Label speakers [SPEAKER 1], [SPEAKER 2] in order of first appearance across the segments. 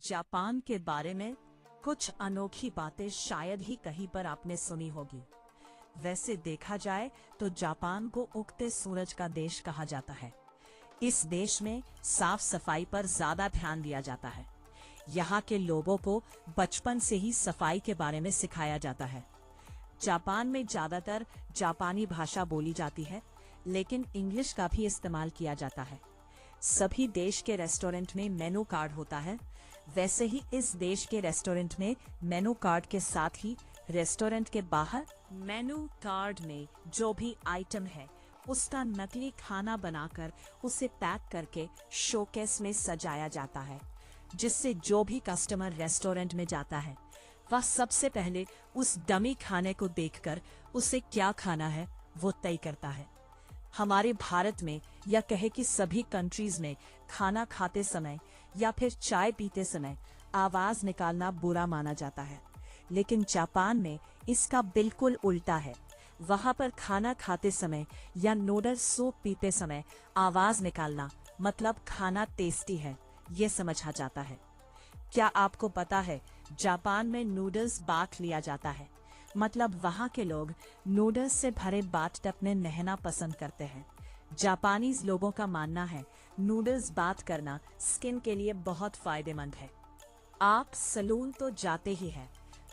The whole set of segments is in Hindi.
[SPEAKER 1] जापान के बारे में कुछ अनोखी बातें शायद ही कहीं पर आपने सुनी होगी। वैसे देखा जाए तो जापान को उगते सूरज का देश कहा जाता है। इस देश में साफ सफाई पर ज्यादा ध्यान दिया जाता है। यहाँ के लोगों को बचपन से ही सफाई के बारे में सिखाया जाता है। जापान में ज्यादातर जापानी भाषा बोली जाती है, लेकिन इंग्लिश का भी इस्तेमाल किया जाता है। सभी देश के रेस्टोरेंट में मेनू कार्ड होता है। वैसे ही इस देश के रेस्टोरेंट में मेनू कार्ड के साथ ही रेस्टोरेंट के बाहर मेनू कार्ड में जो भी आइटम है उसका नकली खाना बनाकर उसे पैक करके शोकेस में सजाया जाता है, जिससे जो भी कस्टमर रेस्टोरेंट में जाता है वह सबसे पहले उस डमी खाने को देखकर उसे क्या खाना है वो तय करता है। हमारे भारत में या कहे कि सभी कंट्रीज में खाना खाते समय या फिर चाय पीते समय आवाज निकालना बुरा माना जाता है, लेकिन जापान में इसका बिल्कुल उल्टा है। वहां पर खाना खाते समय या नूडल्स सूप पीते समय आवाज निकालना मतलब खाना टेस्टी है ये समझा जाता है। क्या आपको पता है जापान में नूडल्स बाथ लिया जाता है, मतलब वहाँ के लोग नूडल्स से भरे बाथटब में नहाना पसंद करते हैं। जापानीज लोगों का मानना है नूडल्स बाथ करना स्किन के लिए बहुत फायदेमंद है। आप सलून तो जाते ही हैं,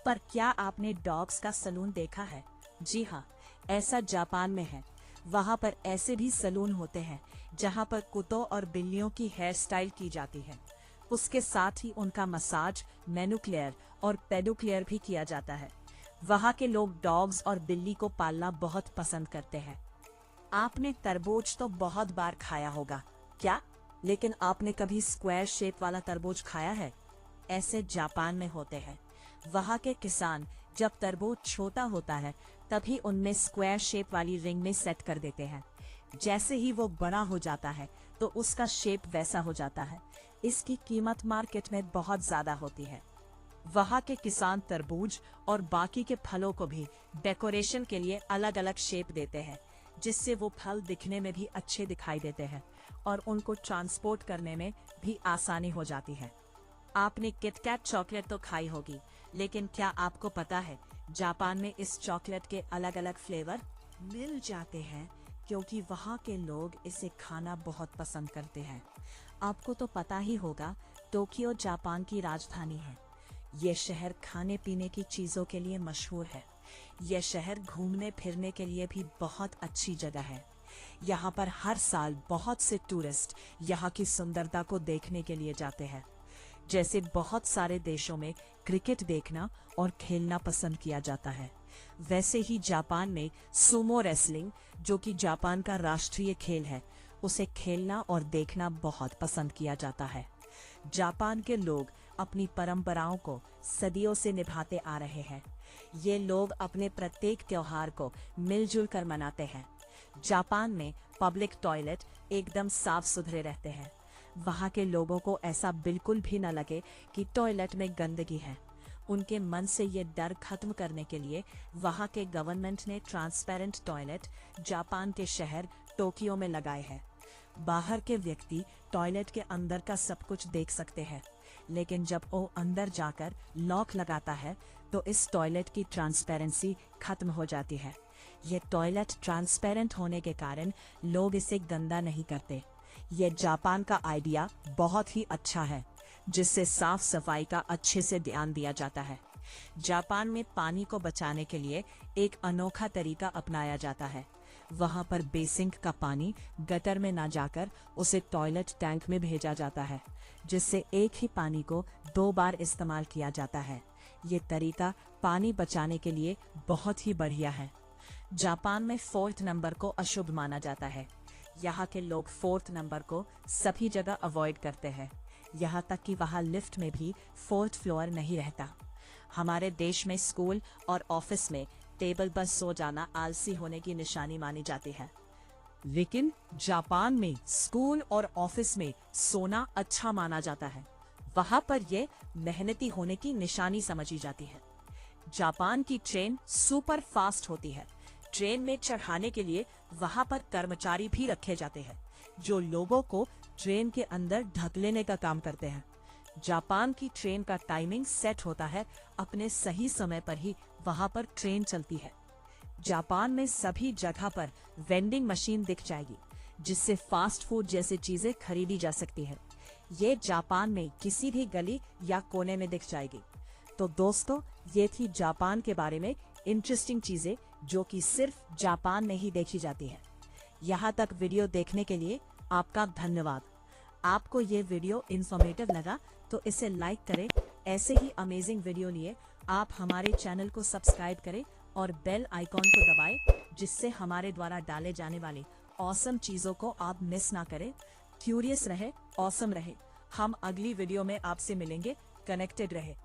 [SPEAKER 1] पर क्या आपने डॉग्स का सलून देखा है? जी हाँ, ऐसा जापान में है। वहाँ पर ऐसे भी सलून होते हैं जहाँ पर कुत्तों और बिल्लियों की हेयर स्टाइल की जाती है। उसके साथ ही उनका मसाज, मैनुक्लेयर और पेडुक्लेयर भी किया जाता है। वहाँ के लोग डॉग्स और बिल्ली को पालना बहुत पसंद करते हैं। आपने तरबूज तो बहुत बार खाया होगा क्या? लेकिन आपने कभी स्क्वायर शेप वाला तरबूज खाया है? ऐसे जापान में होते हैं। वहाँ के किसान जब तरबूज छोटा होता है तभी उनमें स्क्वायर शेप वाली रिंग में सेट कर देते हैं। जैसे ही वो बड़ा हो जाता है तो उसका शेप वैसा हो जाता है। इसकी कीमत मार्केट में बहुत ज्यादा होती है। वहाँ के किसान तरबूज और बाकी के फलों को भी डेकोरेशन के लिए अलग अलग शेप देते हैं, जिससे वो फल दिखने में भी अच्छे दिखाई देते हैं और उनको ट्रांसपोर्ट करने में भी आसानी हो जाती है। आपने किटकैट चॉकलेट तो खाई होगी, लेकिन क्या आपको पता है जापान में इस चॉकलेट के अलग अलग फ्लेवर मिल जाते हैं, क्योंकि वहाँ के लोग इसे खाना बहुत पसंद करते हैं। आपको तो पता ही होगा, टोक्यो जापान की राजधानी है। ये शहर खाने पीने की चीजों के लिए मशहूर है। यह शहर घूमने फिरने के लिए भी बहुत अच्छी जगह है। यहाँ पर हर साल बहुत से टूरिस्ट यहाँ की सुंदरता को देखने के लिए जाते हैं। जैसे बहुत सारे देशों में क्रिकेट देखना और खेलना पसंद किया जाता है, वैसे ही जापान में सुमो रेसलिंग, जो कि जापान का राष्ट्रीय खेल है, उसे खेलना और देखना बहुत पसंद किया जाता है। जापान के लोग अपनी परंपराओं को सदियों से निभाते आ रहे हैं। ये लोग अपने प्रत्येक त्योहार को मिलजुल कर मनाते हैं। जापान में पब्लिक टॉयलेट एकदम साफ सुथरे रहते हैं। वहाँ के लोगों को ऐसा बिल्कुल भी न लगे कि टॉयलेट में गंदगी है। उनके मन से ये डर खत्म करने के लिए वहाँ के गवर्नमेंट ने ट्रांसपेरेंट टॉयलेट जापान के शहर टोक्यो में लगाए हैं। बाहर के व्यक्ति टॉयलेट के अंदर का सब कुछ देख सकते हैं, लेकिन जब वो अंदर जाकर लॉक लगाता है तो इस टॉयलेट की ट्रांसपेरेंसी खत्म हो जाती है। ये टॉयलेट ट्रांसपेरेंट होने के कारण लोग इसे गंदा नहीं करते। ये जापान का आइडिया बहुत ही अच्छा है, जिससे साफ सफाई का अच्छे से ध्यान दिया जाता है। जापान में पानी को बचाने के लिए एक अनोखा तरीका अपनाया जाता है। वहाँ पर बेसिंक का पानी गटर में ना जाकर उसे टॉयलेट टैंक में भेजा जाता है, जिससे एक ही पानी को 2 बार इस्तेमाल किया जाता है। ये तरीका पानी बचाने के लिए बहुत ही बढ़िया है। जापान में 4th नंबर को अशुभ माना जाता है। यहाँ के लोग 4th नंबर को सभी जगह अवॉइड करते हैं। यहाँ तक कि वहाँ लिफ्ट में भी 4th फ्लोर नहीं रहता। हमारे देश में स्कूल और ऑफिस में टेबल पर सो जाना आलसी होने की निशानी मानी जाती है, लेकिन जापान में स्कूल और ऑफिस में सोना अच्छा माना जाता है। वहाँ पर यह मेहनती होने की निशानी समझी जाती है। जापान की ट्रेन सुपर फास्ट होती है। ट्रेन में चढ़ाने के लिए वहाँ पर कर्मचारी भी रखे जाते हैं, जो लोगों को ट्रेन के अंदर ढक लेने का काम करते हैं। जापान की ट्रेन का टाइमिंग सेट होता है, अपने सही समय पर ही वहां पर ट्रेन चलती है। जापान में सभी जगह पर वेंडिंग मशीन दिख जाएगी, जिससे फास्ट फूड जैसी चीजें खरीदी जा सकती है। ये जापान में किसी भी गली या कोने में दिख जाएगी। तो दोस्तों, ये थी जापान के बारे में इंटरेस्टिंग चीजें जो कि सिर्फ जापान में ही देखी जाती है। यहाँ तक वीडियो देखने के लिए आपका धन्यवाद। आपको ये वीडियो इंफॉर्मेटिव लगा तो इसे लाइक करें। ऐसे ही अमेजिंग वीडियो लिए आप हमारे चैनल को सब्सक्राइब करें और बेल आइकॉन को दबाएं, जिससे हमारे द्वारा डाले जाने वाले ऑसम चीजों को आप मिस ना करें। क्यूरियस रहे, ऑसम रहे। हम अगली वीडियो में आपसे मिलेंगे। कनेक्टेड रहे।